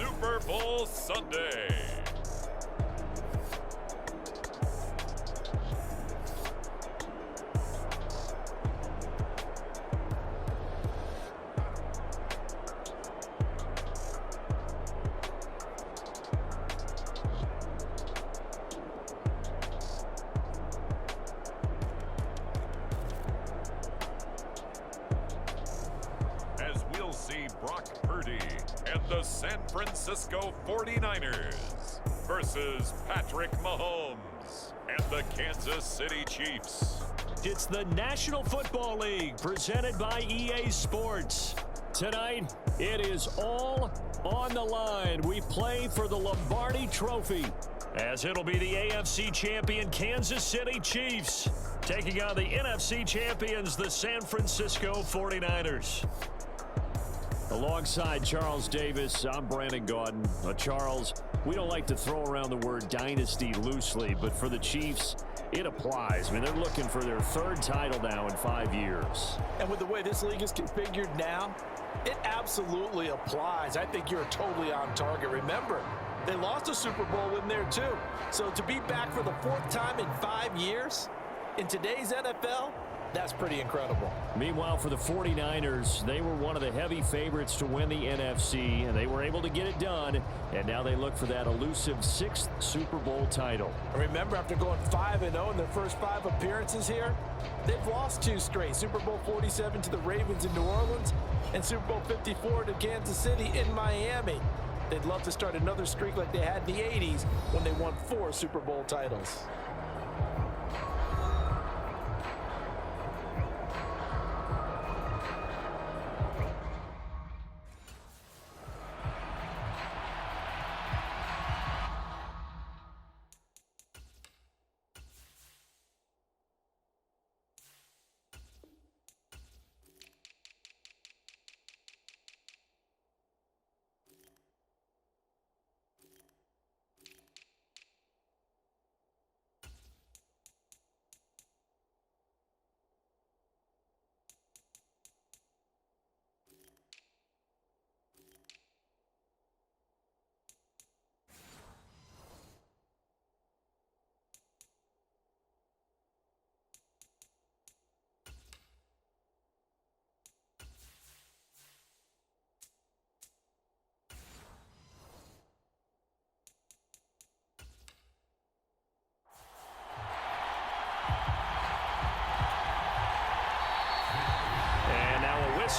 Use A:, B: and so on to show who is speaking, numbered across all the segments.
A: Super Bowl Sunday. As we'll see Brock Purdy and the San Francisco 49ers versus Patrick Mahomes and the Kansas City Chiefs.
B: It's the National Football League presented by EA Sports. Tonight, it is all on the line. We play for the Lombardi Trophy, as it'll be the AFC champion Kansas City Chiefs taking on the NFC champions, the San Francisco 49ers. Alongside Charles Davis, I'm Brandon Gaudin. Charles, we don't like to throw around the word dynasty loosely, but for the Chiefs, it applies. I mean, they're looking for their third title now in 5 years.
C: And with the way this league is configured now, it absolutely applies. I think you're totally on target. Remember, they lost a Super Bowl in there too. So to be back for the fourth time in 5 years in today's NFL, that's pretty incredible.
B: Meanwhile, for the 49ers, they were one of the heavy favorites to win the NFC, and they were able to get it done, and now they look for that elusive 6th Super Bowl title.
C: Remember, after going 5-0 in their first 5 appearances here, they've lost 2 straight. Super Bowl 47 to the Ravens in New Orleans and Super Bowl 54 to Kansas City in Miami. They'd love to start another streak like they had in the 80s when they won 4 Super Bowl titles.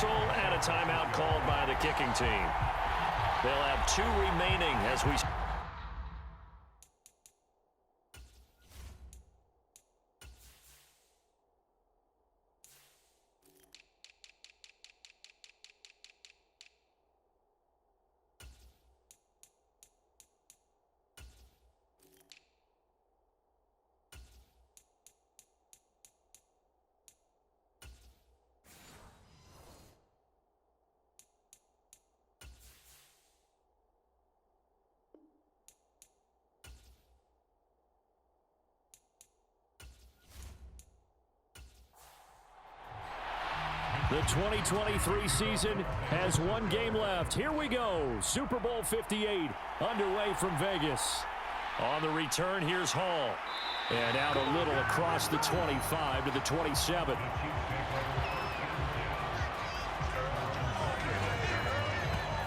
B: And a timeout called by the kicking team. They'll have 2 remaining as we... The 2023 season has 1 game left. Here we go. Super Bowl 58 underway from Vegas. On the return, here's Hall. And out a little across the 25 to the 27.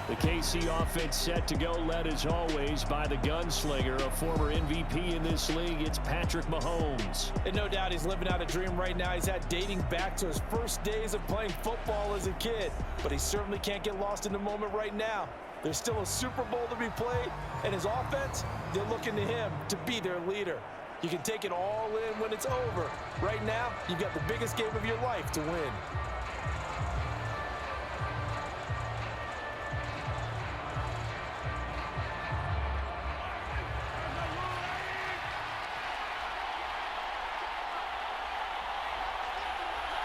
B: The KC offense set to go, led as always by the gunslinger, a former MVP in this league. It's Patrick Mahomes.
C: And no doubt he's living out a dream right now. He's had dating back to his first days of playing football as a kid. But he certainly can't get lost in the moment right now. There's still a Super Bowl to be played, and his offense, they're looking to him to be their leader. You can take it all in when it's over. Right now, you've got the biggest game of your life to win.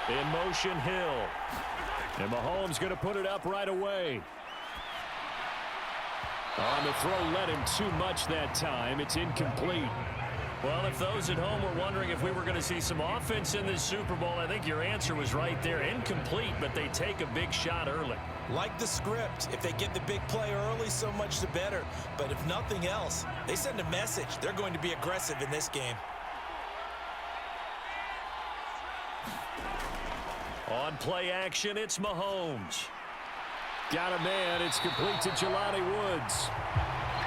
B: In motion, Hill. And Mahomes going to put it up right away. On the throw, led him too much that time. It's incomplete. Well, if those at home were wondering if we were going to see some offense in this Super Bowl, I think your answer was right there. Incomplete, but they take a big shot early.
C: Like the script, if they get the big play early, so much the better. But if nothing else, they send a message. They're going to be aggressive in this game.
B: On play action, it's Mahomes. Got a man. It's complete to Jelani Woods.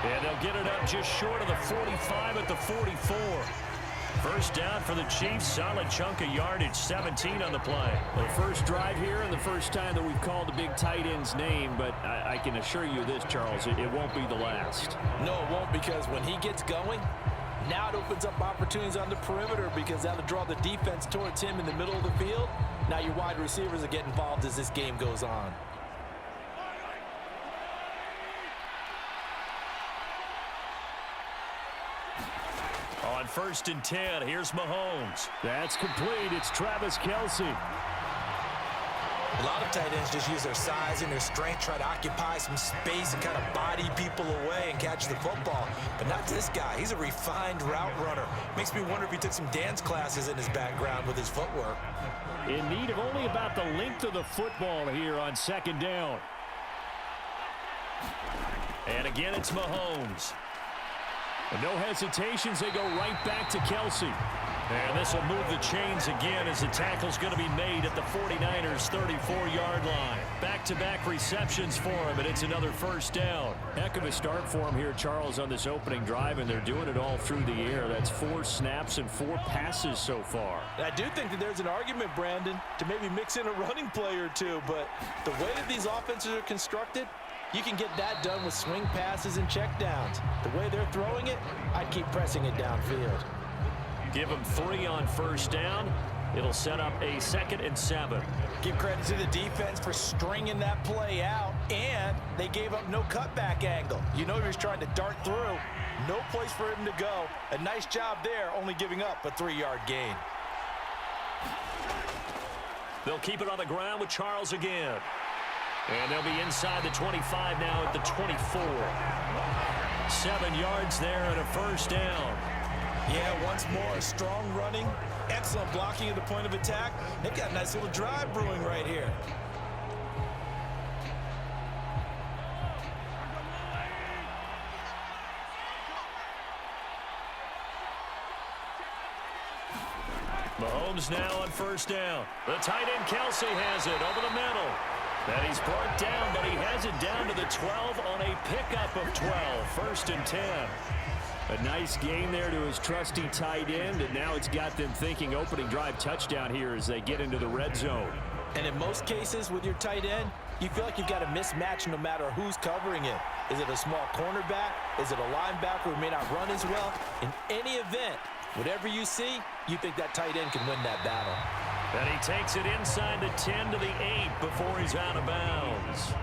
B: And they'll get it up just short of the 45 at the 44. First down for the Chiefs. Solid chunk of yardage, 17 on the play.
D: The first drive here and the first time that we've called a big tight end's name, but I can assure you this, Charles, it won't be the last.
C: No, it won't, because when he gets going, now it opens up opportunities on the perimeter because that'll draw the defense towards him in the middle of the field. Now your wide receivers will get involved as this game goes on.
B: On 1st and 10, here's Mahomes.
D: That's complete. It's Travis Kelce.
C: A lot of tight ends just use their size and their strength, try to occupy some space and kind of body people away and catch the football. But not this guy. He's a refined route runner. Makes me wonder if he took some dance classes in his background with his footwork.
B: In need of only about the length of the football here on 2nd down. And again, it's Mahomes. No hesitations, they go right back to Kelce. And this will move the chains again as the tackle's going to be made at the 49ers' 34-yard line. Back-to-back receptions for him, and it's another first down.
D: Heck of a start for him here, Charles, on this opening drive, and they're doing it all through the air. That's 4 snaps and 4 passes so far.
C: And I do think that there's an argument, Brandon, to maybe mix in a running play or two, but the way that these offenses are constructed, you can get that done with swing passes and checkdowns. The way they're throwing it, I'd keep pressing it downfield.
B: Give them 3 on first down. It'll set up a 2nd and 7.
C: Give credit to the defense for stringing that play out, and they gave up no cutback angle. You know he was trying to dart through. No place for him to go. A nice job there, only giving up a 3-yard gain.
B: They'll keep it on the ground with Charles again. And they'll be inside the 25 now at the 24. 7 yards there and a first down.
C: Yeah, once more, strong running, excellent blocking at the point of attack. They've got a nice little drive brewing right here.
B: Mahomes now on first down. The tight end Kelce has it over the middle. And he's brought down, but he has it down to the 12 on a pickup of 12. 1st and 10.
D: A nice gain there to his trusty tight end, and now it's got them thinking opening drive touchdown here as they get into the red zone.
C: And in most cases with your tight end, you feel like you've got a mismatch no matter who's covering it. Is it a small cornerback? Is it a linebacker who may not run as well? In any event, whatever you see, you think that tight end can win that battle.
B: And he takes it inside the 10 to the 8 before he's out of bounds.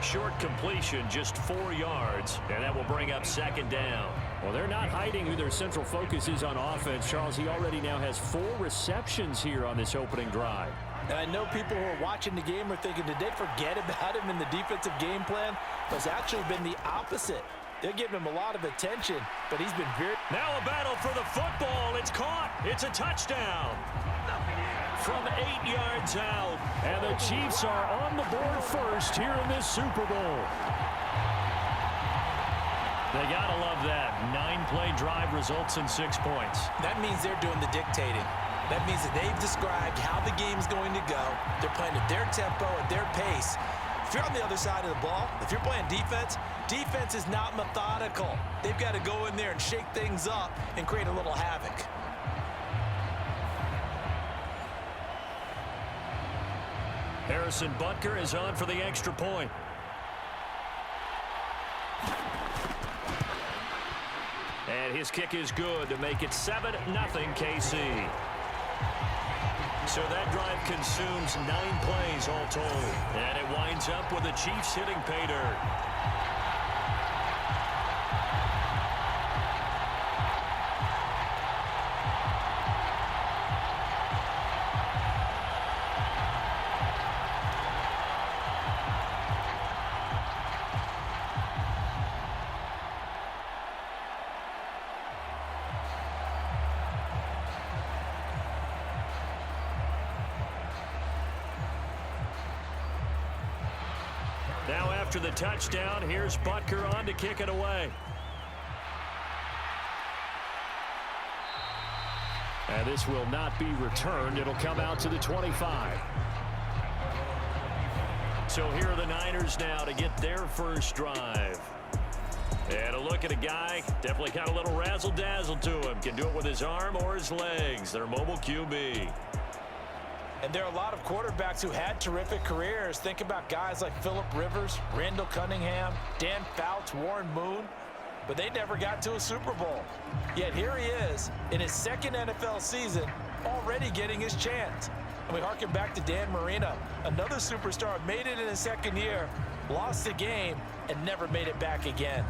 B: Short completion, just 4 yards, and that will bring up 2nd down.
D: Well, they're not hiding who their central focus is on offense. Charles, he already now has 4 receptions here on this opening drive.
C: And I know people who are watching the game are thinking, did they forget about him in the defensive game plan? But it's actually been the opposite. They're giving him a lot of attention, but he's been very...
B: Now a battle for the football. It's caught. It's a touchdown. From 8 yards out.
D: And the Chiefs are on the board first here in this Super Bowl.
B: They gotta love that. 9-play drive results in 6 points.
C: That means they're doing the dictating. That means that they've described how the game's going to go. They're playing at their tempo, at their pace. If you're on the other side of the ball, if you're playing defense, defense is not methodical. They've got to go in there and shake things up and create a little havoc.
B: Harrison Butker is on for the extra point. And his kick is good to make it 7-0 KC. So that drive consumes 9 plays all told. And it winds up with the Chiefs hitting pay dirt. After the touchdown, here's Butker on to kick it away. And this will not be returned. It'll come out to the 25. So here are the Niners now to get their first drive. And a look at a guy, definitely got a little razzle-dazzle to him. Can do it with his arm or his legs. Their mobile QB.
C: And there are a lot of quarterbacks who had terrific careers. Think about guys like Phillip Rivers, Randall Cunningham, Dan Fouts, Warren Moon. But they never got to a Super Bowl. Yet here he is in his second NFL season, already getting his chance. And we harken back to Dan Marino, another superstar, made it in his second year, lost the game, and never made it back again.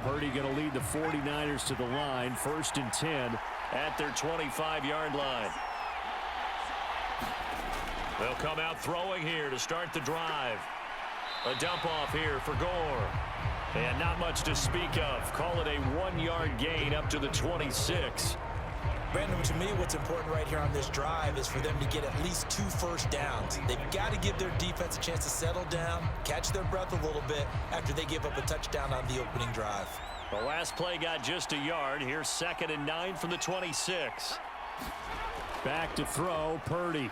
B: Purdy going to lead the 49ers to the line, 1st and 10 at their 25-yard line. They'll come out throwing here to start the drive. A dump off here for Gore. And not much to speak of. Call it a 1-yard gain up to the 26.
C: Brandon, to me, what's important right here on this drive is for them to get at least 2 first downs. They've got to give their defense a chance to settle down, catch their breath a little bit after they give up a touchdown on the opening drive.
B: The last play got just a yard. Here's 2nd and 9 from the 26. Back to throw, Purdy.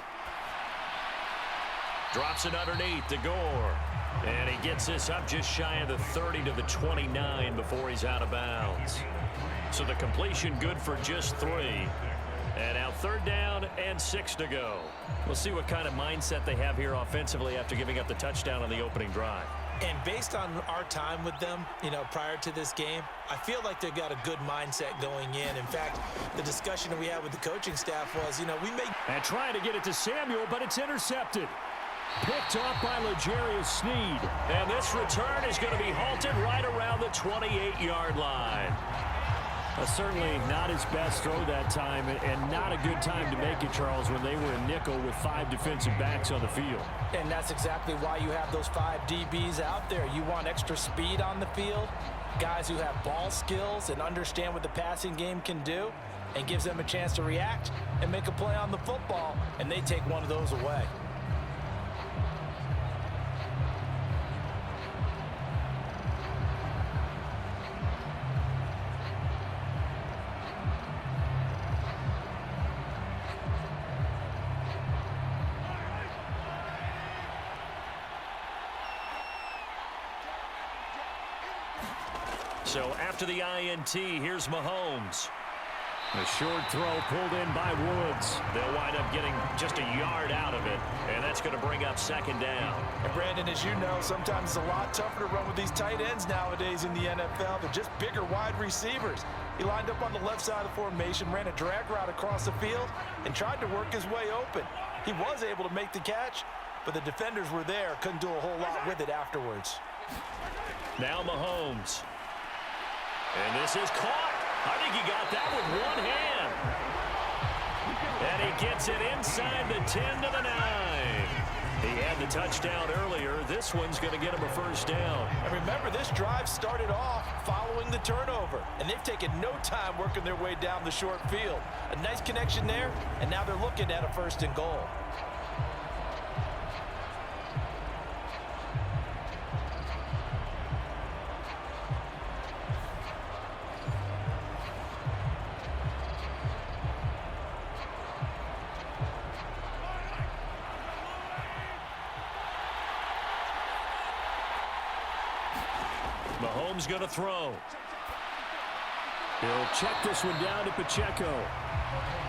B: Drops it underneath to Gore. And he gets this up just shy of the 30 to the 29 before he's out of bounds. So the completion good for just 3. And now 3rd down and 6 to go. We'll see what kind of mindset they have here offensively after giving up the touchdown on the opening drive.
C: And based on our time with them, prior to this game, I feel like they've got a good mindset going in. In fact, the discussion that we had with the coaching staff was, we may...
B: And trying to get it to Samuel, but it's intercepted. Picked off by L'Jarius Sneed. And this return is going to be halted right around the 28-yard line. Certainly not his best throw that time, and not a good time to make it, Charles, when they were in nickel with 5 defensive backs on the field.
C: And that's exactly why you have those 5 DBs out there. You want extra speed on the field, guys who have ball skills and understand what the passing game can do, and gives them a chance to react and make a play on the football, and they take one of those away.
B: So after the INT, here's Mahomes. A short throw pulled in by Woods. They'll wind up getting just a yard out of it, and that's going to bring up 2nd down.
C: And Brandon, as you know, sometimes it's a lot tougher to run with these tight ends nowadays in the NFL. They're just bigger wide receivers. He lined up on the left side of the formation, ran a drag route across the field, and tried to work his way open. He was able to make the catch, but the defenders were there, couldn't do a whole lot with it afterwards.
B: Now Mahomes. And this is caught. I think he got that with one hand. And he gets it inside the 10 to the 9. He had the touchdown earlier. This one's going to get him a first down.
C: And remember, this drive started off following the turnover. And they've taken no time working their way down the short field. A nice connection there, and now they're looking at a 1st and goal.
B: Mahomes going to throw. He'll check this one down to Pacheco.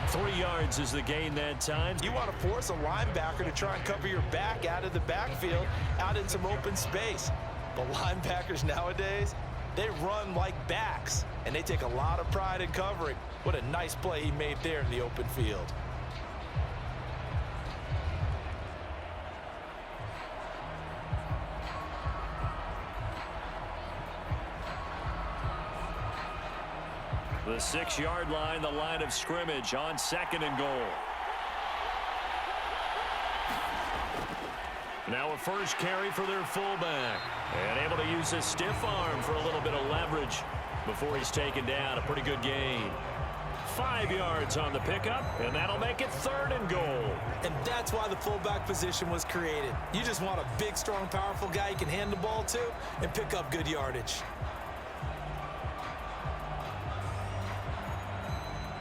B: 3 yards is the gain that time.
C: You want to force a linebacker to try and cover your back out of the backfield, out in some open space. The linebackers nowadays, they run like backs, and they take a lot of pride in covering. What a nice play he made there in the open field.
B: The 6-yard line, the line of scrimmage on 2nd and goal. Now a first carry for their fullback. And able to use his stiff arm for a little bit of leverage before he's taken down. A pretty good gain. 5 yards on the pickup, and that'll make it 3rd and goal.
C: And that's why the fullback position was created. You just want a big, strong, powerful guy you can hand the ball to and pick up good yardage.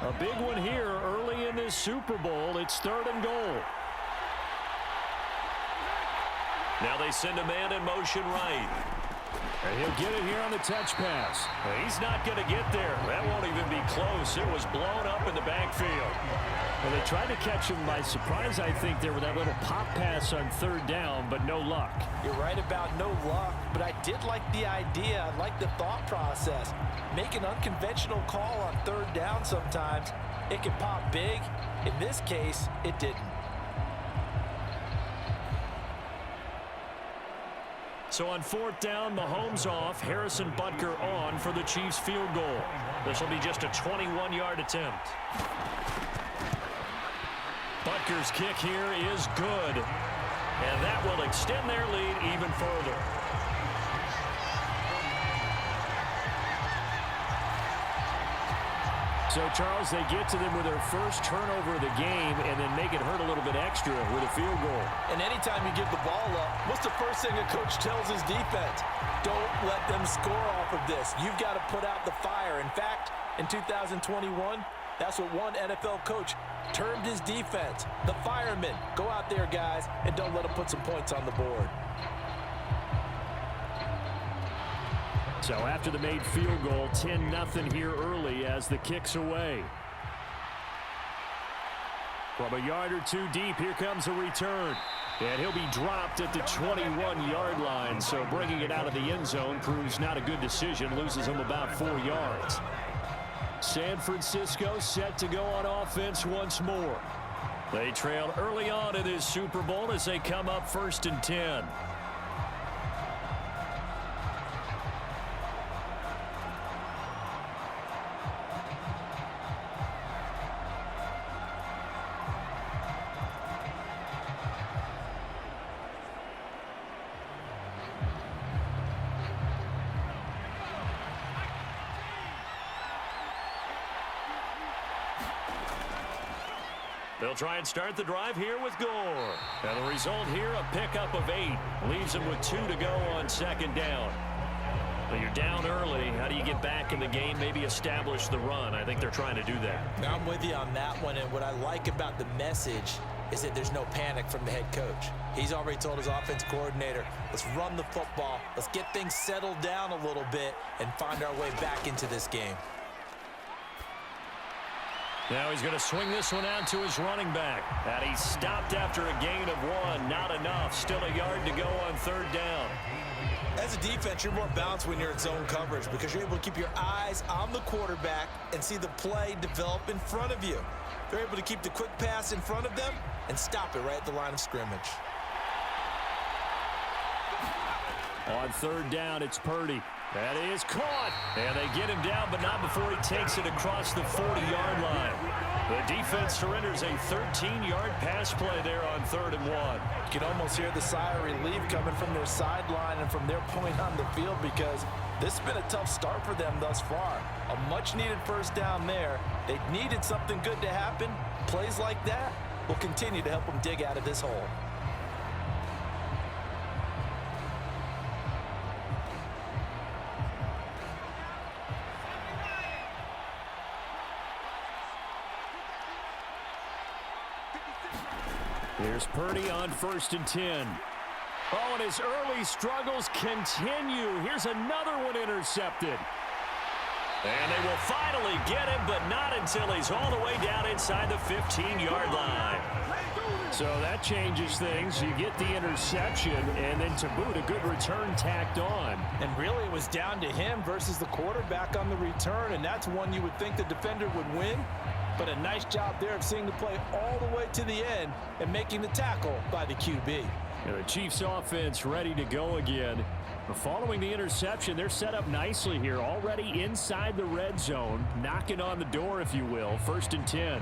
B: A big one here early in this Super Bowl. It's 3rd and goal. Now they send a man in motion right. And he'll get it here on the touch pass. He's not going to get there. That won't even be close. It was blown up in the backfield. Well, they tried to catch him by surprise, I think, there with that little pop pass on 3rd down, but no luck.
C: You're right about no luck, but I did like the idea. I like the thought process. Make an unconventional call on 3rd down sometimes. It can pop big. In this case, it didn't.
B: So on 4th down, Mahomes off, Harrison Butker on for the Chiefs field goal. This will be just a 21-yard attempt. Butker's kick here is good, and that will extend their lead even further. So, Charles, they get to them with their first turnover of the game and then make it hurt a little bit extra with a field goal.
C: And anytime you give the ball up, what's the first thing a coach tells his defense? Don't let them score off of this. You've got to put out the fire. In fact, in 2021, that's what one NFL coach termed his defense. The firemen. Go out there, guys, and don't let them put some points on the board.
B: So after the made field goal, 10-0 here early as the kick's away. From a yard or two deep, here comes a return. And he'll be dropped at the 21-yard line. So bringing it out of the end zone proves not a good decision. Loses him about 4 yards. San Francisco set to go on offense once more. They trail early on in this Super Bowl as they come up 1st and 10. They'll try and start the drive here with Gore. And the result here, a pickup of 8. Leaves them with 2 to go on 2nd down. Well, you're down early. How do you get back in the game, maybe establish the run? I think they're trying to do that.
C: I'm with you on that one, and what I like about the message is that there's no panic from the head coach. He's already told his offense coordinator, let's run the football, let's get things settled down a little bit and find our way back into this game.
B: Now he's going to swing this one out to his running back. And he stopped after a gain of 1. Not enough. Still a yard to go on 3rd down.
C: As a defense, you're more balanced when you're in zone coverage because you're able to keep your eyes on the quarterback and see the play develop in front of you. They're able to keep the quick pass in front of them and stop it right at the line of scrimmage.
B: On 3rd down, it's Purdy. That is caught. And they get him down, but not before he takes it across the 40-yard line. The defense surrenders a 13-yard pass play there on 3rd and 1.
C: You can almost hear the sigh of relief coming from their sideline and from their point on the field because this has been a tough start for them thus far. A much-needed first down there. They needed something good to happen. Plays like that will continue to help them dig out of this hole.
B: Here's Purdy on 1st and 10. Oh, and his early struggles continue. Here's another one intercepted. And they will finally get him, but not until he's all the way down inside the 15-yard line. So that changes things. You get the interception, and then to boot, a good return tacked on.
C: And really, it was down to him versus the quarterback on the return, and that's one you would think the defender would win. But a nice job there of seeing the play all the way to the end and making the tackle by the QB.
B: The Chiefs offense ready to go again. Following the interception, they're set up nicely here, already inside the red zone, knocking on the door, if you will. 1st and 10.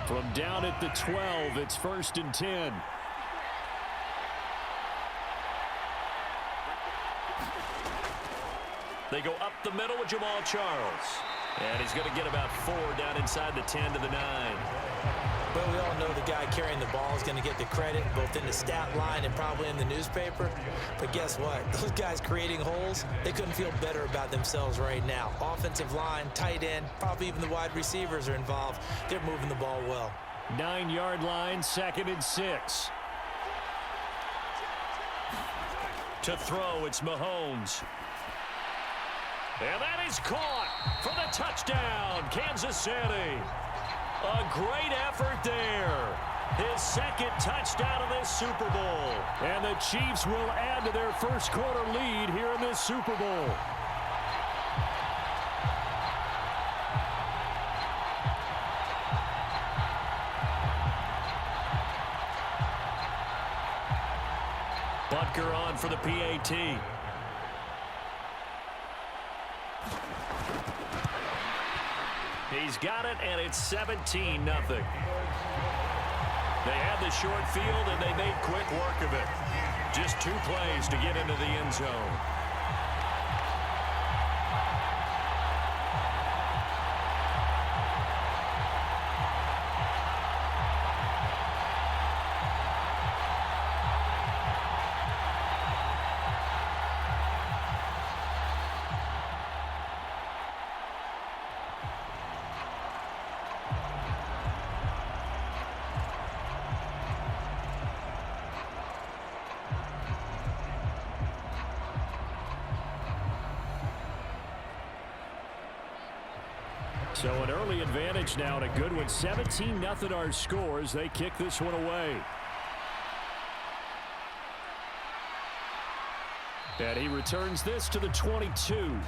B: From down at the 12, it's 1st and 10. They go up the middle with Jamal Charles. And he's going to get about 4 down inside the 10 to the 9.
C: Well, we all know the guy carrying the ball is going to get the credit, both in the stat line and probably in the newspaper. But guess what? Those guys creating holes, they couldn't feel better about themselves right now. Offensive line, tight end, probably even the wide receivers are involved. They're moving the ball well.
B: 9-yard line, 2nd and 6. To throw, it's Mahomes. And that is caught for the touchdown, Kansas City. A great effort there. His 2nd touchdown of this Super Bowl. And the Chiefs will add to their first quarter lead here in this Super Bowl. Butker on for the PAT. He's got it, and it's 17-0. They had the short field, and they made quick work of it. Just 2 plays to get into the end zone. So an early advantage now, and a good one. 17-0 our score as they kick this one away. And he returns this to the 22.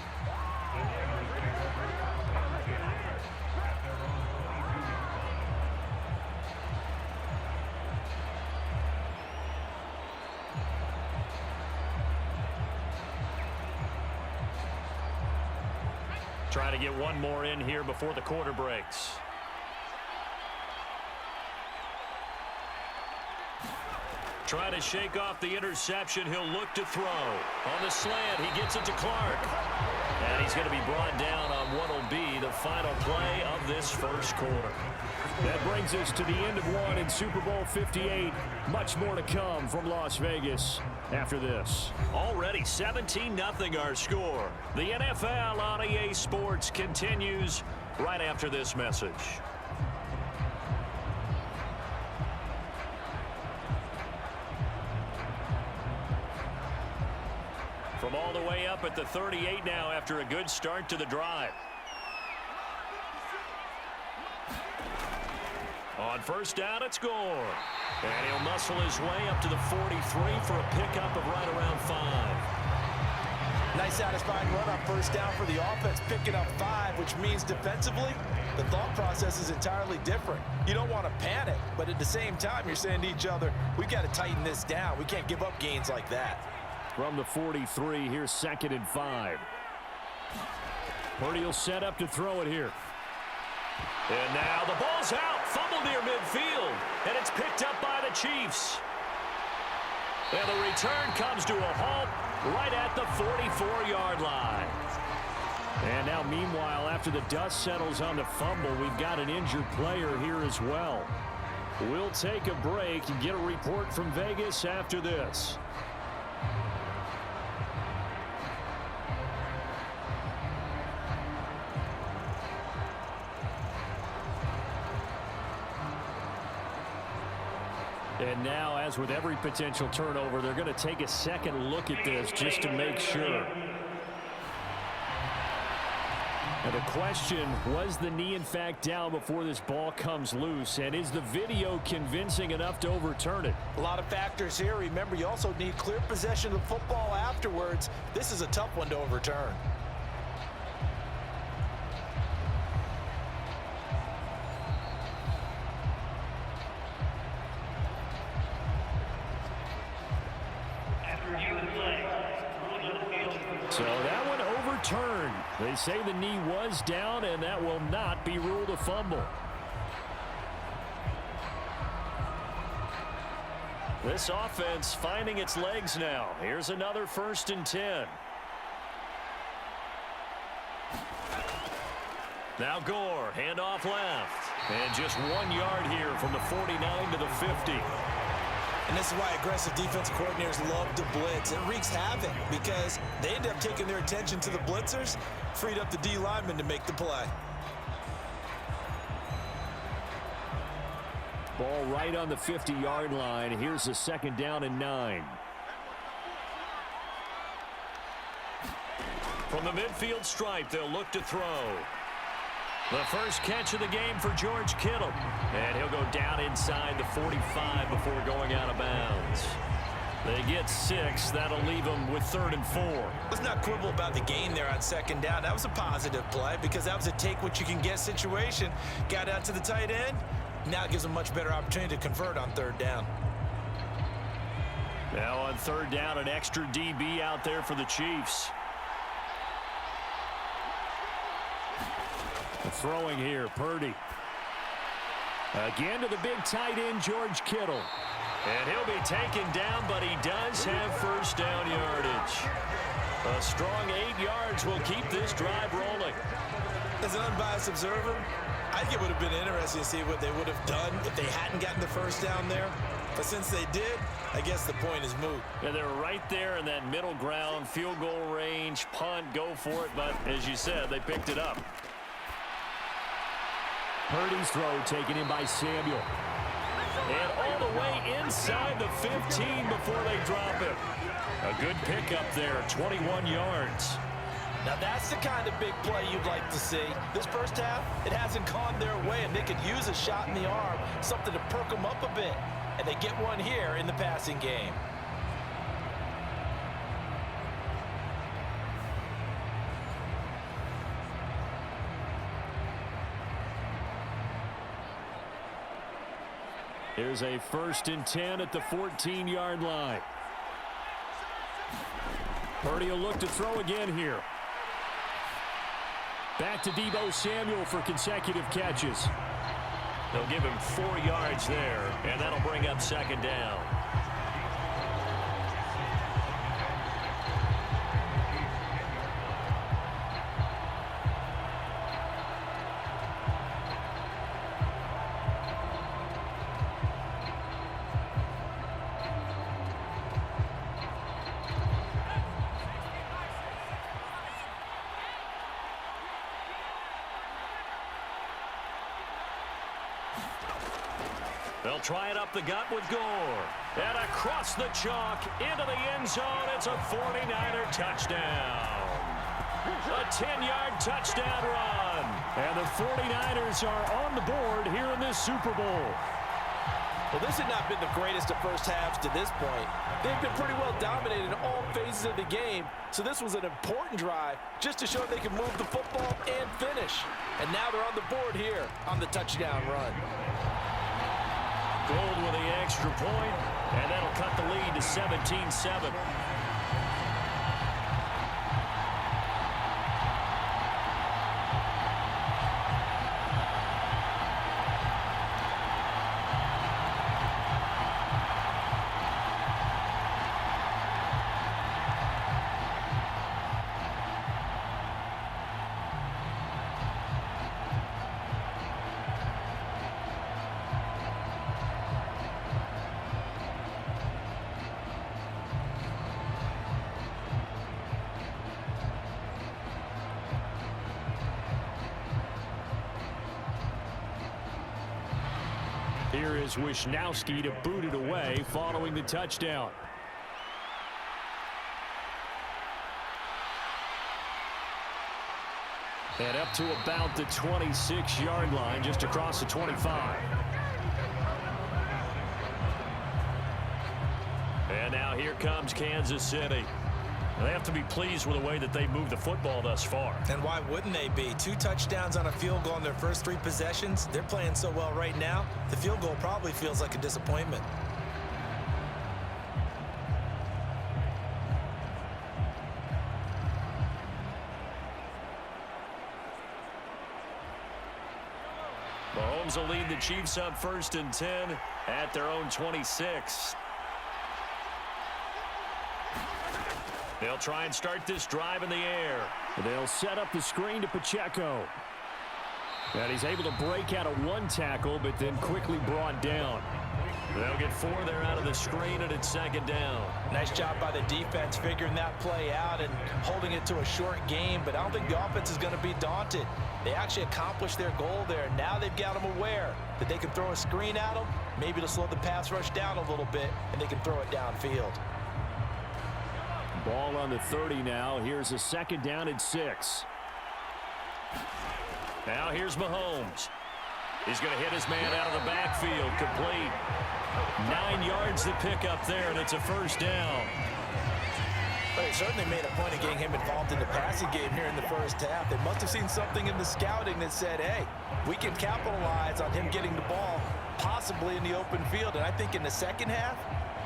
B: Trying to get one more in here before the quarter breaks. Trying to shake off the interception. He'll look to throw. On the slant, he gets it to Clark. And he's going to be brought down on what will be the final play of this first quarter. That brings us to the end of one in Super Bowl 58. Much more to come from Las Vegas after this. Already 17-0 our score. The NFL on EA Sports continues right after this message. From all the way up at the 38 now after a good start to the drive. On first down, it's Gore. And he'll muscle his way up to the 43 for a pickup of right around 5.
C: Nice satisfying run on first down for the offense, picking up 5, which means defensively, the thought process is entirely different. You don't want to panic, but at the same time, you're saying to each other, we've got to tighten this down. We can't give up gains like that.
B: From the 43, here's 2nd and 5. Purdy will set up to throw it here. And now the ball's out. Fumble near midfield. And it's picked up by the Chiefs. And the return comes to a halt right at the 44-yard line. And now, meanwhile, after the dust settles on the fumble, we've got an injured player here as well. We'll take a break and get a report from Vegas after this. And now, as with every potential turnover, they're going to take a second look at this just to make sure. And the question, was the knee in fact down before this ball comes loose? And is the video convincing enough to overturn it?
C: A lot of factors here. Remember, you also need clear possession of the football afterwards. This is a tough one to overturn.
B: So that one overturned. They say the knee was down, and that will not be ruled a fumble. This offense finding its legs now. Here's another 1st and 10. Now Gore, handoff left. And just 1 yard here from the 49 to the 50.
C: And this is why aggressive defensive coordinators love to blitz. It wreaks havoc because they end up taking their attention to the blitzers, freed up the D lineman to make the play.
B: Ball right on the 50-yard line. Here's a 2nd down and 9. From the midfield stripe, they'll look to throw. The first catch of the game for George Kittle. And he'll go down inside the 45 before going out of bounds. They get 6. That'll leave them with 3rd and 4.
C: Let's not quibble about the gain there on 2nd down. That was a positive play because that was a take-what-you-can-get situation. Got out to the tight end. Now it gives them a much better opportunity to convert on 3rd down.
B: Now on 3rd down, an extra DB out there for the Chiefs. Throwing here, Purdy. Again to the big tight end, George Kittle. And he'll be taken down, but he does have 1st down yardage. A strong 8 yards will keep this drive rolling.
C: As an unbiased observer, I think it would have been interesting to see what they would have done if they hadn't gotten the 1st down there. But since they did, I guess the point is moot.
B: And they're right there in that middle ground, field goal range, punt, go for it. But as you said, they picked it up. Purdy's throw taken in by Samuel. And all the way inside the 15 before they drop it. A good pickup there, 21 yards.
C: Now that's the kind of big play you'd like to see. This first half, it hasn't gone their way, and they could use a shot in the arm, something to perk them up a bit. And they get one here in the passing game.
B: Here's a 1st and 10 at the 14-yard line. Purdy will look to throw again here. Back to Deebo Samuel for consecutive catches. They'll give him 4 yards there, and that'll bring up 2nd down. They'll try it up the gut with Gore. And across the chalk into the end zone. It's a 49er touchdown. A 10-yard touchdown run. And the 49ers are on the board here in this Super Bowl.
C: Well, this had not been the greatest of first halves to this point. They've been pretty well dominated in all phases of the game, so this was an important drive just to show they can move the football and finish. And now they're on the board here on the touchdown run.
B: Gold with the extra point, and that'll cut the lead to 17-7. Here is Wisnowski to boot it away following the touchdown. And up to about the 26-yard line, just across the 25. And now here comes Kansas City. They have to be pleased with the way that they moved the football thus far.
C: And why wouldn't they be? 2 touchdowns on a field goal in their first 3 possessions. They're playing so well right now, the field goal probably feels like a disappointment.
B: Mahomes will lead the Chiefs up 1st and 10 at their own 26. They'll try and start this drive in the air. They'll set up the screen to Pacheco. And he's able to break out of one tackle, but then quickly brought down. They'll get 4 there out of the screen, and it's 2nd down.
C: Nice job by the defense figuring that play out and holding it to a short game, but I don't think the offense is going to be daunted. They actually accomplished their goal there. Now they've got them aware that they can throw a screen at them, maybe to slow the pass rush down a little bit, and they can throw it downfield.
B: Ball on the 30 now. Here's a 2nd down and 6. Now here's Mahomes. He's going to hit his man out of the backfield. Complete. 9 yards to pick up there, and it's a 1st down.
C: But they certainly made a point of getting him involved in the passing game here in the first half. They must have seen something in the scouting that said, hey, we can capitalize on him getting the ball possibly in the open field. And I think in the second half,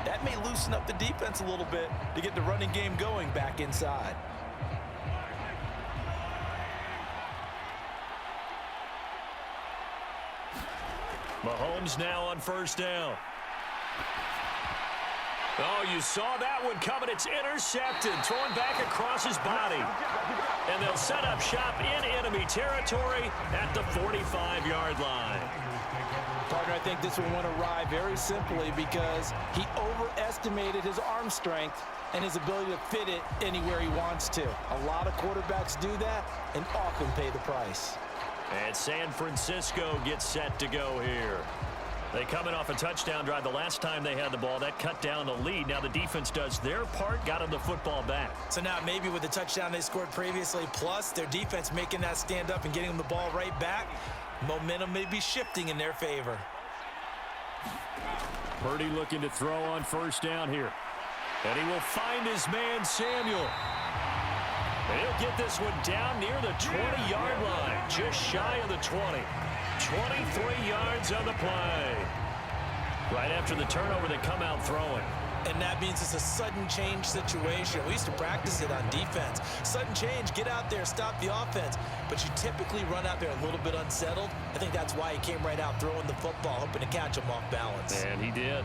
C: that may loosen up the defense a little bit to get the running game going back inside.
B: Mahomes now on 1st down. Oh, you saw that one coming. It's intercepted. Thrown back across his body. And they'll set up shop in enemy territory at the 45-yard line.
C: Partner, I think this one went awry very simply because he overestimated his arm strength and his ability to fit it anywhere he wants to. A lot of quarterbacks do that and often pay the price.
B: And San Francisco gets set to go here. They coming off a touchdown drive. The last time they had the ball, that cut down the lead. Now the defense does their part, got them the football back.
C: So now maybe with the touchdown they scored previously, plus their defense making that stand up and getting them the ball right back, momentum may be shifting in their favor.
B: Purdy looking to throw on 1st down here. And he will find his man, Samuel. And he'll get this one down near the 20-yard line, just shy of the 20. 23 yards on the play. Right after the turnover, they come out throwing.
C: And that means it's a sudden change situation. We used to practice it on defense. Sudden change, get out there, stop the offense. But you typically run out there a little bit unsettled. I think that's why he came right out throwing the football, hoping to catch him off balance.
B: And he did.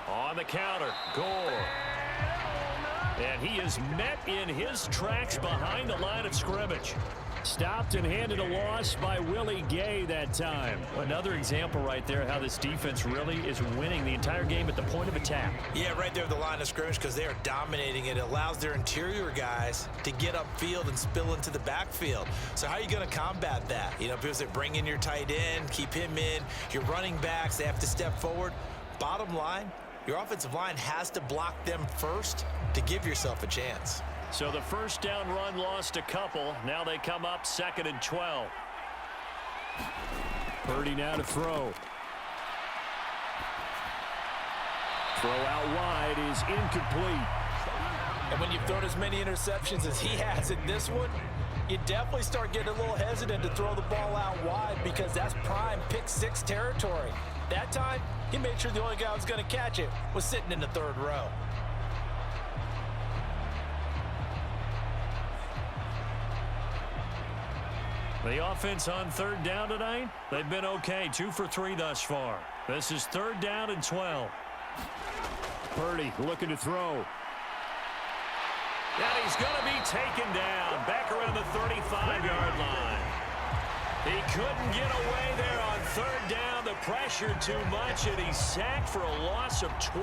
B: On the counter, Gore. And he is met in his tracks behind the line of scrimmage. Stopped and handed a loss by Willie Gay that time. Another example right there how this defense really is winning the entire game at the point of attack.
C: Yeah, right there at the line of scrimmage because they are dominating it. It allows their interior guys to get upfield and spill into the backfield. So how are you going to combat that? You know, because they bring in your tight end, keep him in. Your running backs, they have to step forward. Bottom line, your offensive line has to block them first to give yourself a chance.
B: So the 1st down run lost a couple. Now they come up 2nd and 12. Purdy now to throw. Throw out wide is incomplete.
C: And when you've thrown as many interceptions as he has in this one, you definitely start getting a little hesitant to throw the ball out wide because that's prime pick-6 territory. That time, he made sure the only guy who was going to catch it was sitting in the 3rd row.
B: The offense on 3rd down tonight, they've been okay. 2 for 3 thus far. This is 3rd down and 12. Purdy looking to throw. And he's going to be taken down back around the 35-yard line. He couldn't get away there on 3rd down. The pressure too much, and he's sacked for a loss of 12.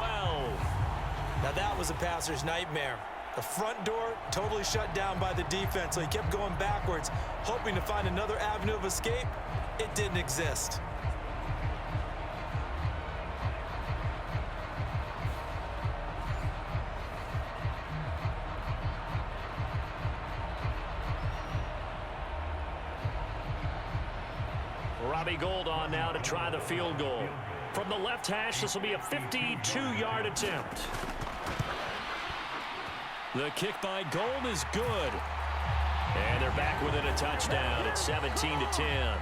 C: Now that was a passer's nightmare. The front door totally shut down by the defense, so he kept going backwards, hoping to find another avenue of escape. It didn't exist.
B: Robbie Gould on now to try the field goal. From the left hash, this will be a 52-yard attempt. The kick by Gould is good. And they're back within a touchdown at 17-10.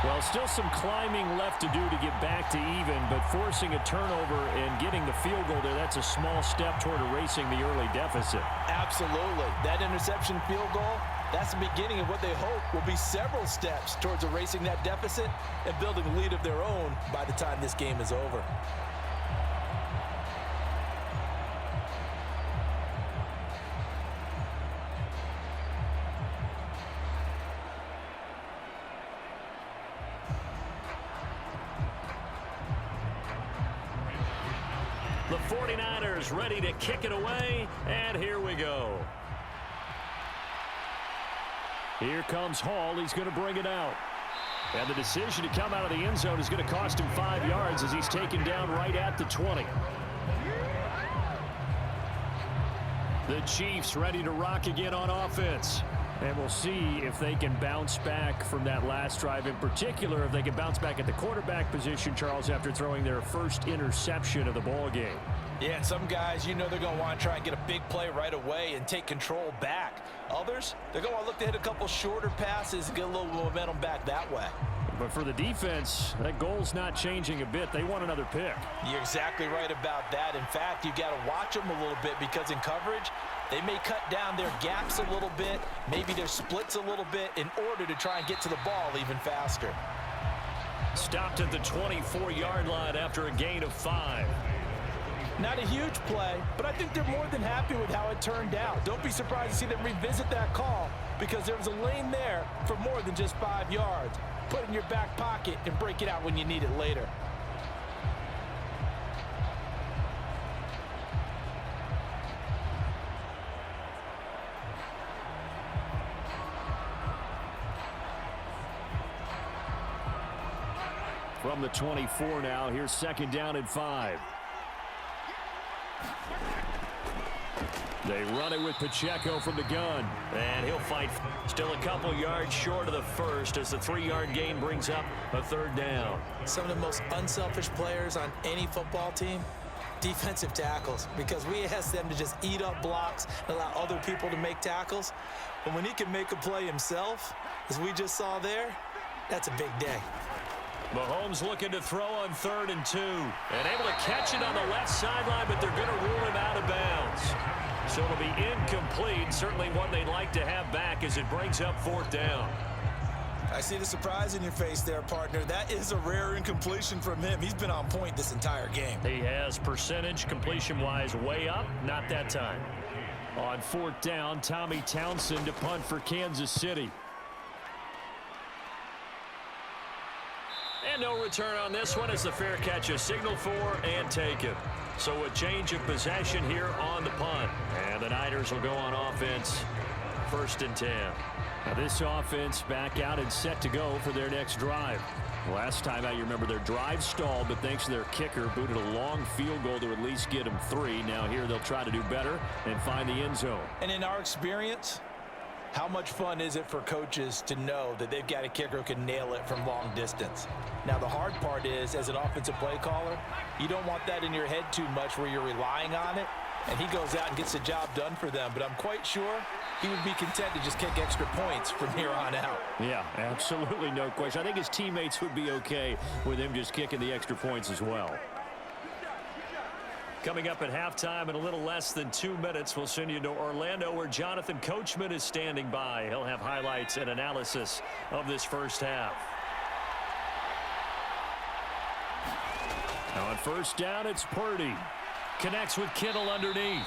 B: Well, still some climbing left to do to get back to even, but forcing a turnover and getting the field goal there, that's a small step toward erasing the early deficit.
C: Absolutely. That interception field goal That's the beginning of what they hope will be several steps towards erasing that deficit and building a lead of their own by the time this game is over.
B: The 49ers ready to kick it away, and here we go. Here comes Hall. He's going to bring it out. And the decision to come out of the end zone is going to cost him 5 yards as he's taken down right at the 20. The Chiefs ready to rock again on offense. And we'll see if they can bounce back from that last drive. In particular, if they can bounce back at the quarterback position, Charles, after throwing their first interception of the ball game.
C: Yeah, and some guys, you know they're going to want to try and get a big play right away and take control back. Others, they're going to look to hit a couple shorter passes and get a little momentum back that way.
B: But for the defense, that goal's not changing a bit. They want another pick.
C: You're exactly right about that. In fact, you've got to watch them a little bit because in coverage, they may cut down their gaps a little bit, maybe their splits a little bit in order to try and get to the ball even faster.
B: Stopped at the 24-yard line after a gain of 5.
C: Not a huge play, but I think they're more than happy with how it turned out. Don't be surprised to see them revisit that call because there was a lane there for more than just 5 yards. Put it in your back pocket and break it out when you need it later.
B: From the 24 now, here's second down and 5. They run it with Pacheco from the gun. And he'll fight. Still a couple yards short of the first as the 3-yard gain brings up a third down.
C: Some of the most unselfish players on any football team, defensive tackles, because we ask them to just eat up blocks and allow other people to make tackles. But when he can make a play himself, as we just saw there, that's a big day.
B: Mahomes looking to throw on 3rd and 2. And able to catch it on the left sideline, but they're going to rule him out of bounds. So it'll be incomplete. Certainly one they'd like to have back as it brings up 4th down.
C: I see the surprise in your face there, partner. That is a rare incompletion from him. He's been on point this entire game.
B: He has percentage completion-wise way up. Not that time. On 4th down, Tommy Townsend to punt for Kansas City. And no return on this one as the fair catch is signaled for and taken. So a change of possession here on the punt. And the Niners will go on offense. 1st and 10. Now this offense back out and set to go for their next drive. Last time out, you remember their drive stalled, but thanks to their kicker, booted a long field goal to at least get them 3. Now here they'll try to do better and find the end zone.
C: And in our experience, how much fun is it for coaches to know that they've got a kicker who can nail it from long distance? Now, the hard part is, as an offensive play caller, you don't want that in your head too much where you're relying on it, and he goes out and gets the job done for them. But I'm quite sure he would be content to just kick extra points from here on out.
B: Yeah, absolutely no question. I think his teammates would be okay with him just kicking the extra points as well. Coming up at halftime in a little less than 2 minutes, we'll send you to Orlando where Jonathan Coachman is standing by. He'll have highlights and analysis of this first half. Now on 1st down, it's Purdy. Connects with Kittle underneath.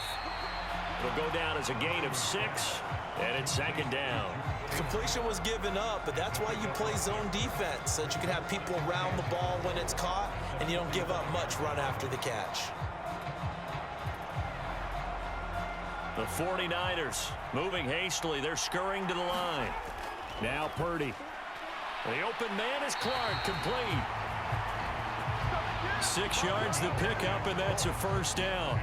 B: It'll go down as a gain of 6, and it's 2nd down.
C: Completion was given up, but that's why you play zone defense, so that you can have people around the ball when it's caught, and you don't give up much run after the catch.
B: The 49ers moving hastily. They're scurrying to the line. Now Purdy. The open man is Clark, complete. 6 yards the pickup, and that's a 1st down.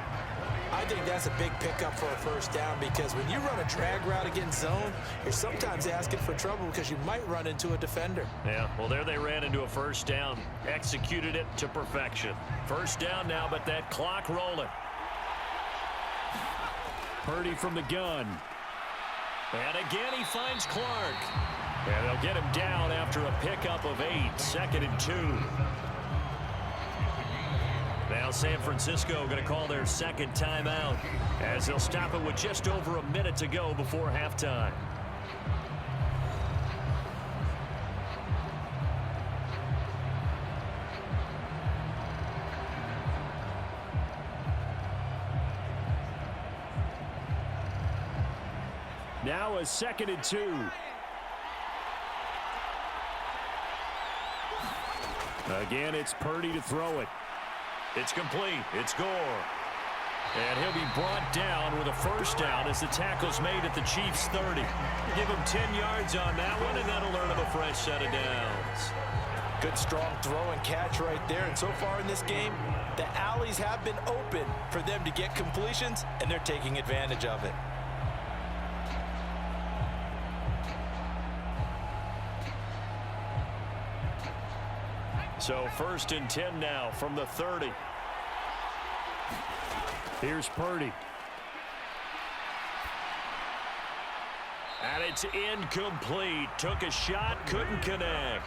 C: I think that's a big pickup for a 1st down because when you run a drag route against zone, you're sometimes asking for trouble because you might run into a defender.
B: Yeah, well, there they ran into a 1st down. Executed it to perfection. 1st down now, but that clock rolling. Purdy from the gun. And again, he finds Clark. And they'll get him down after a pickup of 8. 2nd and 2. Now San Francisco going to call their 2nd timeout as they'll stop it with just over a minute to go before halftime. Now a 2nd and 2. Again, it's Purdy to throw it. It's complete. It's Gore. And he'll be brought down with a first down as the tackle's made at the Chiefs' 30. Give him 10 yards on that one, and that'll earn him a fresh set of downs.
C: Good, strong throw and catch right there. And so far in this game, the alleys have been open for them to get completions, and they're taking advantage of it.
B: So 1st and 10 now from the 30. Here's Purdy. And it's incomplete. Took a shot, couldn't connect.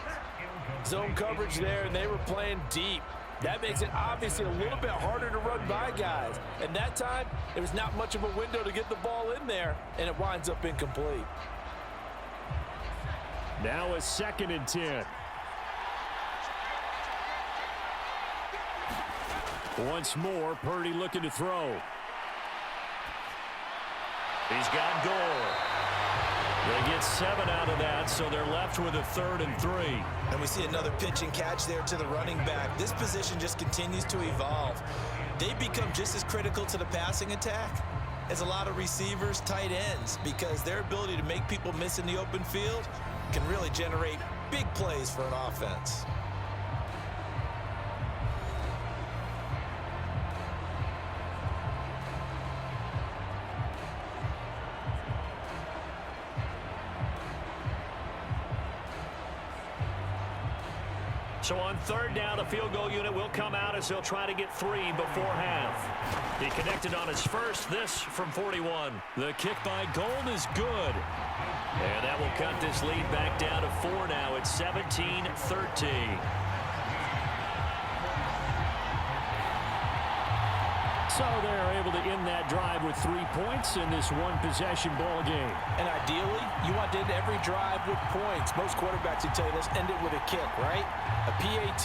C: Zone coverage there, and they were playing deep. That makes it obviously a little bit harder to run by guys. And that time, there was not much of a window to get the ball in there, and it winds up incomplete.
B: Now a 2nd and 10. Once more, Purdy looking to throw. He's got Gore. They get 7 out of that, so they're left with a 3rd and 3.
C: And we see another pitch and catch there to the running back. This position just continues to evolve. They become just as critical to the passing attack as a lot of receivers, tight ends, because their ability to make people miss in the open field can really generate big plays for an offense.
B: So on 3rd down, the field goal unit will come out as they'll try to get 3 before half. He connected on his first, this from 41. The kick by Gold is good. And that will cut this lead back down to 4 now. It's 17-13. So they're able to end that drive with 3 points in this one-possession ball game.
C: And ideally, you want to end every drive with points. Most quarterbacks would tell you, let's end it with a kick, right? A PAT,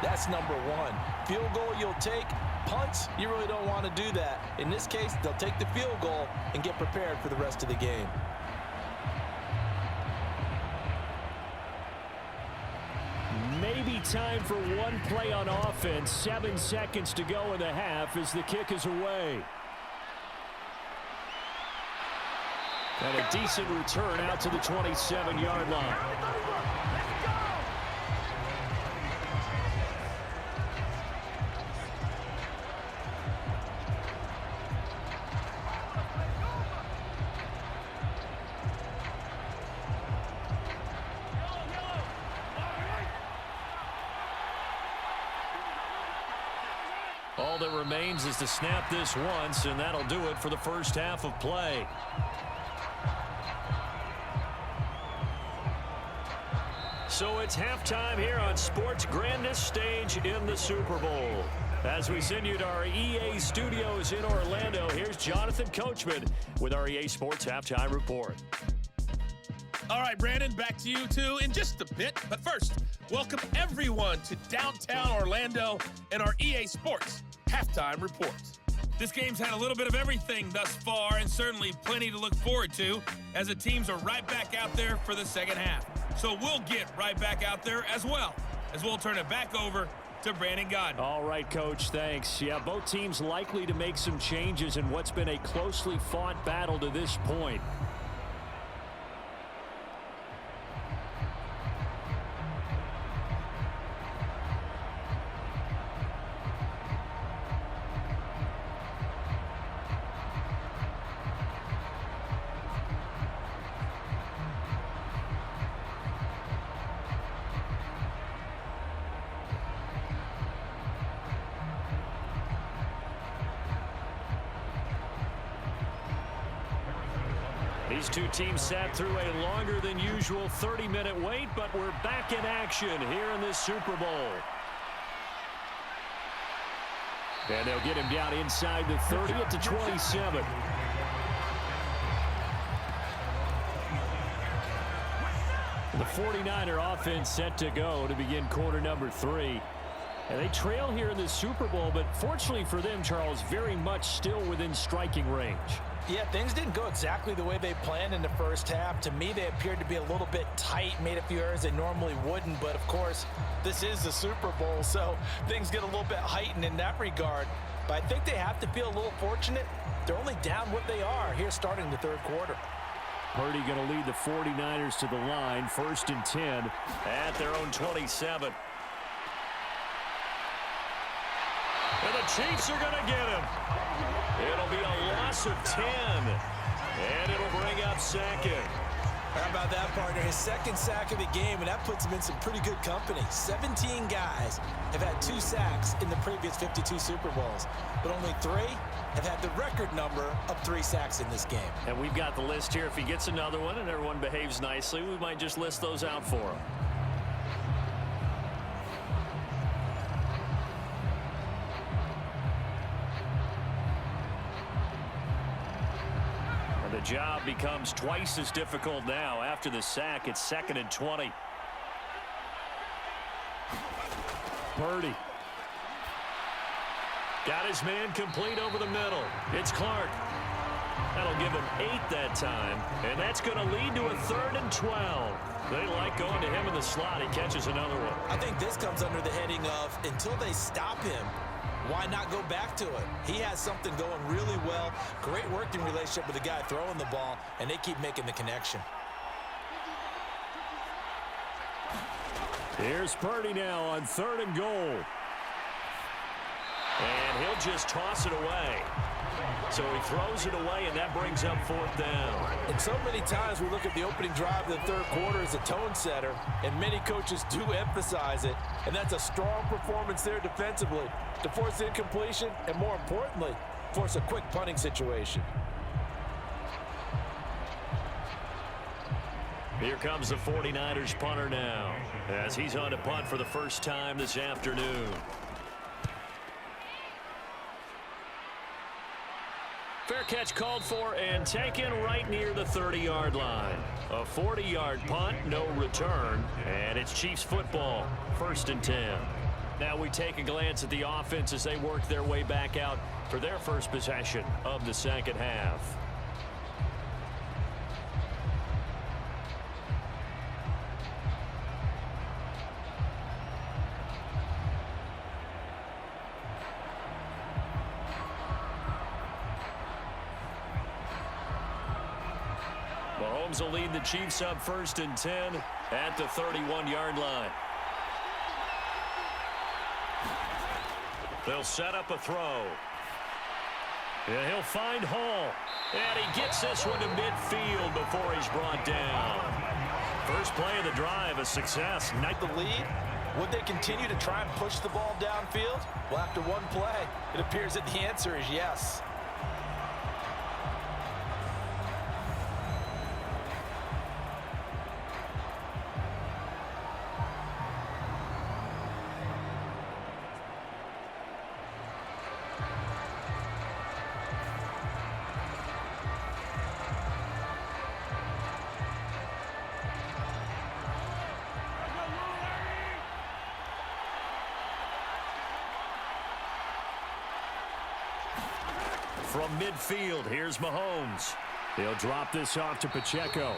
C: that's number 1. Field goal you'll take. Punts, you really don't want to do that. In this case, they'll take the field goal and get prepared for the rest of the game.
B: Maybe time for one play on offense. 7 seconds to go in the half as the kick is away. And a decent return out to the 27-yard line. All that remains is to snap this once, and that'll do it for the first half of play. So it's halftime here on sports' grandest stage in the Super Bowl. As we send you to our EA studios in Orlando, here's Jonathan Coachman with our EA Sports Halftime Report.
E: All right, Brandon, back to you two in just a bit. But first, welcome everyone to downtown Orlando and our EA Sports Halftime Report. This game's had a little bit of everything thus far, and certainly plenty to look forward to, as the teams are right back out there for the second half. So we'll get right back out there as well, as we'll turn it back over to Brandon Godden.
B: All right, Coach, thanks. Yeah, both teams likely to make some changes in what's been a closely fought battle to this point. These two teams sat through a longer than usual 30-minute wait, but we're back in action here in this Super Bowl. And they'll get him down inside the 30 at the 27. The 49er offense set to go to begin quarter number 3. And they trail here in the Super Bowl, but fortunately for them, Charles, very much still within striking range.
C: Yeah, things didn't go exactly the way they planned in the first half. To me, they appeared to be a little bit tight, made a few errors they normally wouldn't. But, of course, this is the Super Bowl, so things get a little bit heightened in that regard. But I think they have to feel a little fortunate. They're only down what they are here starting the third quarter.
B: Purdy going to lead the 49ers to the line, 1st and 10 at their own 27. And the Chiefs are going to get him. It'll be a loss of 10. And it'll bring up second.
C: How about that, partner? His second sack of the game, and that puts him in some pretty good company. 17 guys have had 2 sacks in the previous 52 Super Bowls, but only 3 have had the record number of 3 sacks in this game.
B: And we've got the list here. If he gets another one and everyone behaves nicely, we might just list those out for him. The job becomes twice as difficult now. After the sack, it's 2nd and 20. Purdy. Got his man complete over the middle. It's Clark. That'll give him 8 that time. And that's going to lead to a 3rd and 12. They like going to him in the slot. He catches another one.
C: I think this comes under the heading of until they stop him, why not go back to it? He has something going really well. Great working relationship with the guy throwing the ball, and they keep making the connection.
B: Here's Purdy now on 3rd and goal. And he'll just toss it away. So he throws it away, and that brings up 4th down.
C: And so many times we look at the opening drive of the third quarter as a tone setter, and many coaches do emphasize it. And that's a strong performance there defensively to force incompletion and, more importantly, force a quick punting situation.
B: Here comes the 49ers punter now as he's on to punt for the first time this afternoon. Fair catch called for and taken right near the 30-yard line. A 40-yard punt, no return, and it's Chiefs football, 1st and 10. Now we take a glance at the offense as they work their way back out for their first possession of the second half. Mahomes will lead the Chiefs up 1st and 10 at the 31-yard line. They'll set up a throw. And he'll find Hall. And he gets this one to midfield before he's brought down. First play of the drive, a success.
C: Night the lead. Would they continue to try and push the ball downfield? Well, after one play, it appears that the answer is yes.
B: From midfield, here's Mahomes. He'll drop this off to Pacheco.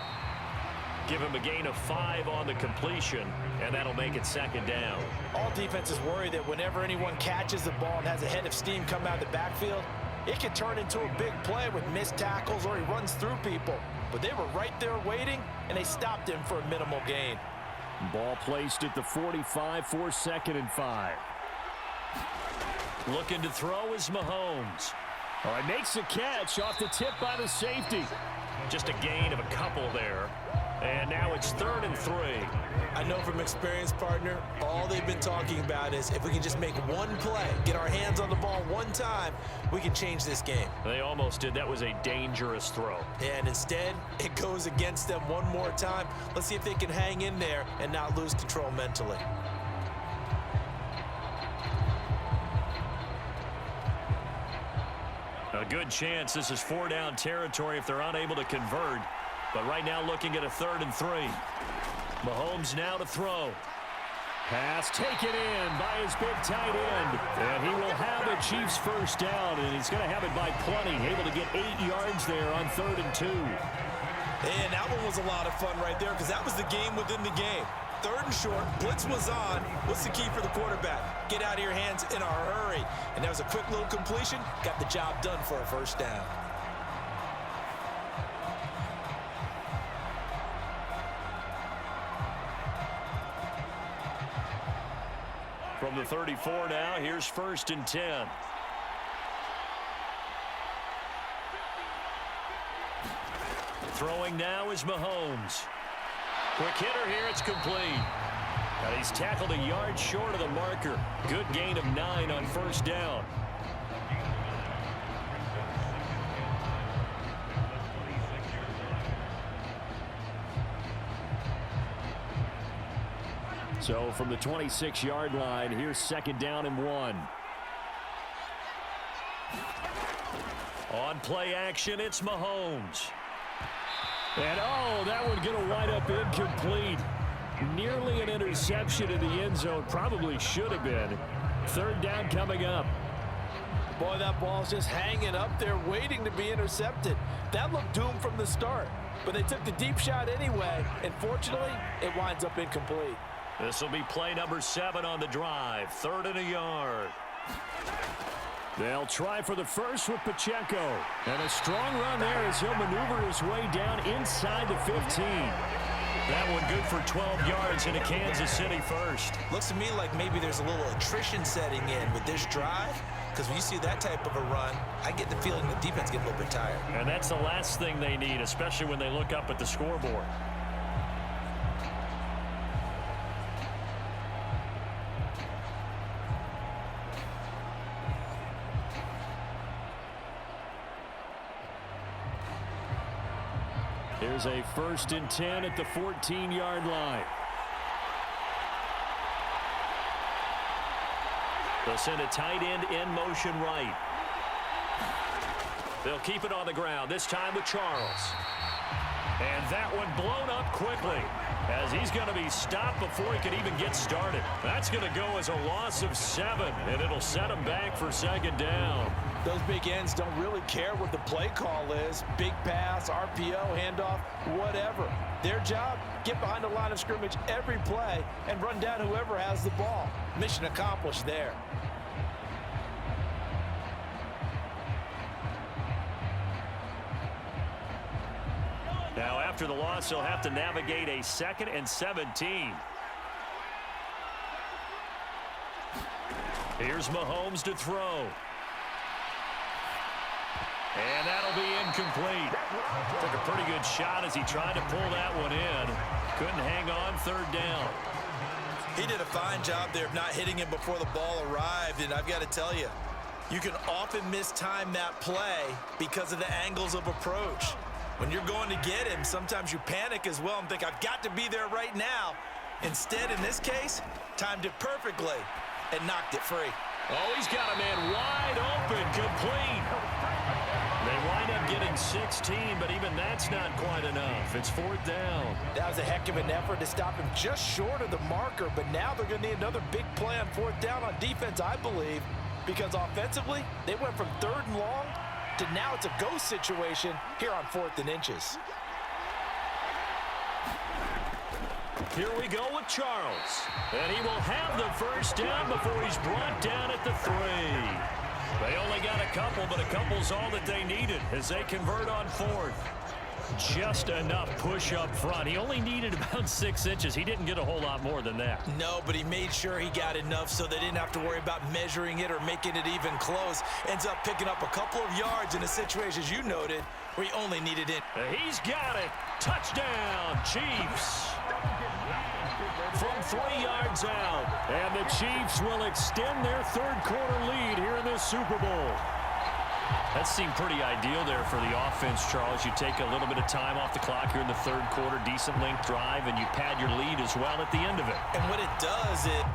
B: Give him a gain of 5 on the completion, and that'll make it 2nd down.
C: All defenses worry that whenever anyone catches the ball and has a head of steam come out of the backfield, it could turn into a big play with missed tackles or he runs through people. But they were right there waiting, and they stopped him for a minimal gain.
B: Ball placed at the 45 for 2nd and 5. Looking to throw is Mahomes. All right, makes the catch off the tip by the safety. Just a gain of a couple there. And now it's 3rd and 3.
C: I know from experience, partner, all they've been talking about is if we can just make one play, get our hands on the ball one time, we can change this game.
B: They almost did. That was a dangerous throw.
C: And instead, it goes against them one more time. Let's see if they can hang in there and not lose control mentally.
B: A good chance this is 4-down territory if they're unable to convert. But right now looking at a 3rd and 3. Mahomes now to throw. Pass taken in by his big tight end. And he will have a Chiefs first down, and he's going to have it by plenty. Able to get 8 yards there on 3rd and 2.
C: And that one was a lot of fun right there because that was the game within the game. 3rd and short, blitz was on. What's the key for the quarterback? Get out of your hands in a hurry. And that was a quick little completion. Got the job done for a first down.
B: From the 34 now, here's 1st and 10. Throwing now is Mahomes. Quick hitter here, it's complete. And he's tackled a yard short of the marker. Good gain of 9 on 1st down. So from the 26-yard line, here's 2nd down and 1. On play action, it's Mahomes. And oh, that one going to wind up incomplete. Nearly an interception in the end zone. Probably should have been. 3rd down coming up.
C: Boy, that ball's just hanging up there waiting to be intercepted. That looked doomed from the start. But they took the deep shot anyway. And fortunately, it winds up incomplete.
B: This will be play number 7 on the drive. 3rd and a yard. They'll try for the first with Pacheco. And a strong run there as he'll maneuver his way down inside the 15. That one good for 12 yards into Kansas City first.
C: Looks to me like maybe there's a little attrition setting in with this drive. Because when you see that type of a run, I get the feeling the defense gets a little bit tired.
B: And that's the last thing they need, especially when they look up at the scoreboard. Here's a 1st and 10 at the 14-yard line. They'll send a tight end in motion right. They'll keep it on the ground, this time with Charles. And that one blown up quickly as he's going to be stopped before he can even get started. That's going to go as a loss of 7, and it'll set him back for 2nd down.
C: Those big ends don't really care what the play call is. Big pass, RPO, handoff, whatever. Their job, get behind the line of scrimmage every play and run down whoever has the ball. Mission accomplished there.
B: Now, after the loss, he'll have to navigate a 2nd and 17. Here's Mahomes to throw. And that'll be incomplete. Took a pretty good shot as he tried to pull that one in. Couldn't hang on 3rd down.
C: He did a fine job there of not hitting him before the ball arrived, and I've got to tell you, you can often mistime that play because of the angles of approach. When you're going to get him, sometimes you panic as well and think, I've got to be there right now. Instead, in this case, timed it perfectly and knocked it free.
B: Oh, he's got a man wide open, complete. They wind up getting 16, but even that's not quite enough. It's 4th down.
C: That was a heck of an effort to stop him just short of the marker, but now they're going to need another big play on 4th down on defense, I believe, because offensively, they went from 3rd and long to now it's a go situation here on 4th and inches.
B: Here we go with Charles. And he will have the first down before he's brought down at the 3. They only got a couple, but a couple's all that they needed as they convert on 4th. Just enough push up front. He only needed about 6 inches. He didn't get a whole lot more than that.
C: No, but he made sure he got enough so they didn't have to worry about measuring it or making it even close. Ends up picking up a couple of yards in a situation, as you noted, where he only needed it.
B: He's got it. Touchdown, Chiefs. From 3 yards out. And the Chiefs will extend their 3rd quarter lead here in this Super Bowl. That seemed pretty ideal there for the offense, Charles. You take a little bit of time off the clock here in the 3rd quarter, decent length drive, and you pad your lead as well at the end of it.
C: And what it does, it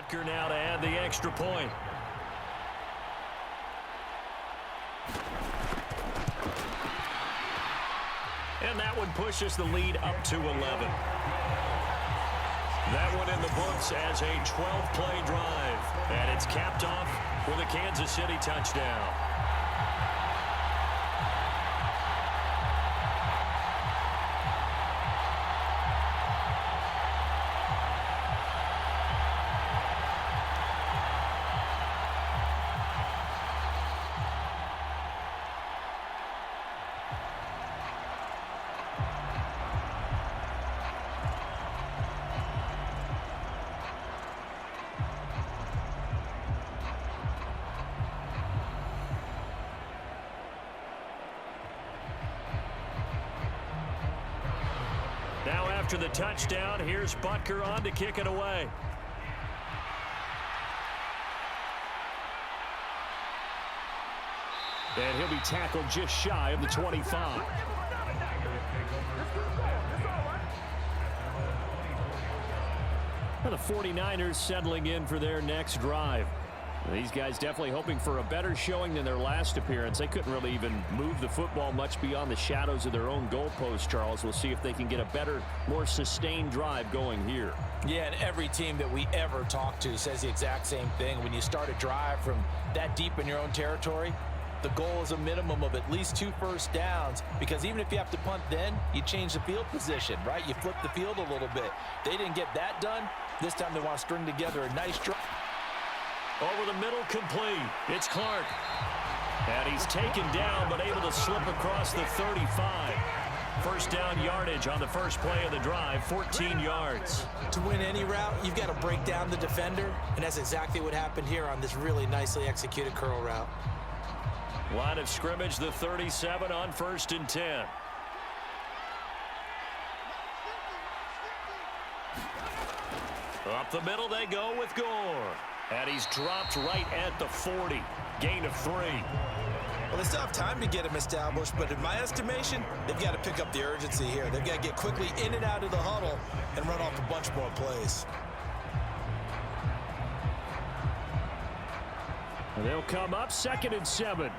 B: Butker now to add the extra point. And that one pushes the lead up to 11. That one in the books as a 12-play drive. And it's capped off with a Kansas City touchdown. Now after the touchdown, here's Butker on to kick it away. And he'll be tackled just shy of the 25. And the 49ers settling in for their next drive. These guys definitely hoping for a better showing than their last appearance. They couldn't really even move the football much beyond the shadows of their own goalpost, Charles. We'll see if they can get a better, more sustained drive going here.
C: Yeah, and every team that we ever talk to says the exact same thing. When you start a drive from that deep in your own territory, the goal is a minimum of at least 2 first downs, because even if you have to punt then, you change the field position, right? You flip the field a little bit. They didn't get that done. This time they want to string together a nice drive.
B: Over the middle, complete. It's Clark. And he's taken down, but able to slip across the 35. First down yardage on the first play of the drive, 14 yards.
C: To win any route, you've got to break down the defender, and that's exactly what happened here on this really nicely executed curl route.
B: Line of scrimmage, the 37 on 1st and 10. Up the middle they go with Gore. And he's dropped right at the 40. Gain of 3.
C: Well, they still have time to get him established, but in my estimation, they've got to pick up the urgency here. They've got to get quickly in and out of the huddle and run off a bunch more plays.
B: And they'll come up 2nd and 7.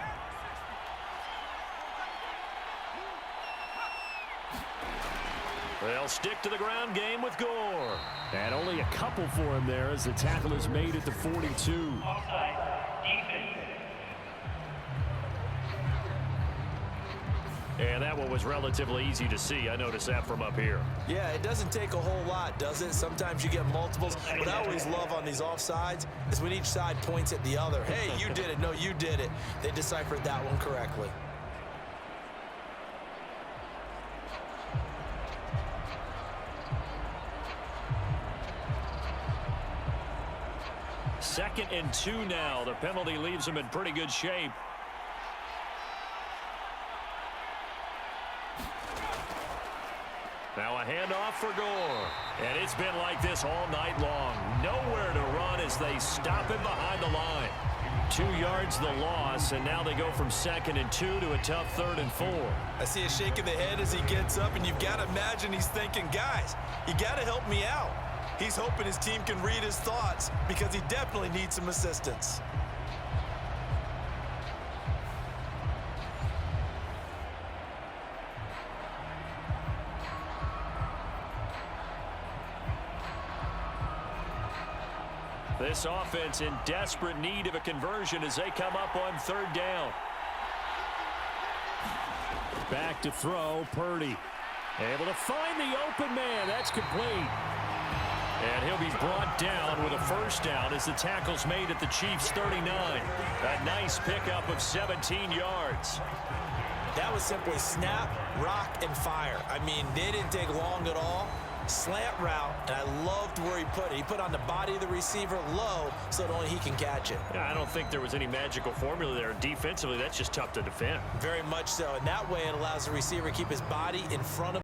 B: They'll stick to the ground game with Gore. And only a couple for him there as the tackle is made at the 42. And that one was relatively easy to see. I noticed that from up here.
C: Yeah, it doesn't take a whole lot, does it? Sometimes you get multiples. What I always love on these offsides is when each side points at the other. Hey, you did it. No, you did it. They deciphered that one correctly.
B: Second and 2 now. The penalty leaves them in pretty good shape. Now a handoff for Gore. And it's been like this all night long. Nowhere to run as they stop him behind the line. 2 yards the loss, and now they go from 2nd and 2 to a tough 3rd and 4.
C: I see a shake of the head as he gets up, and you've got to imagine he's thinking, guys, you got to help me out. He's hoping his team can read his thoughts because he definitely needs some assistance.
B: This offense in desperate need of a conversion as they come up on 3rd down. Back to throw, Purdy. Able to find the open man. That's complete. And he'll be brought down with a first down as the tackle's made at the Chiefs' 39. A nice pickup of 17 yards.
C: That was simply snap, rock, and fire. I mean, they didn't take long at all. Slant route, and I loved where he put it. He put on the body of the receiver low so that only he can catch it.
B: Yeah, I don't think there was any magical formula there. Defensively, that's just tough to defend.
C: Very much so, and that way it allows the receiver to keep his body in front of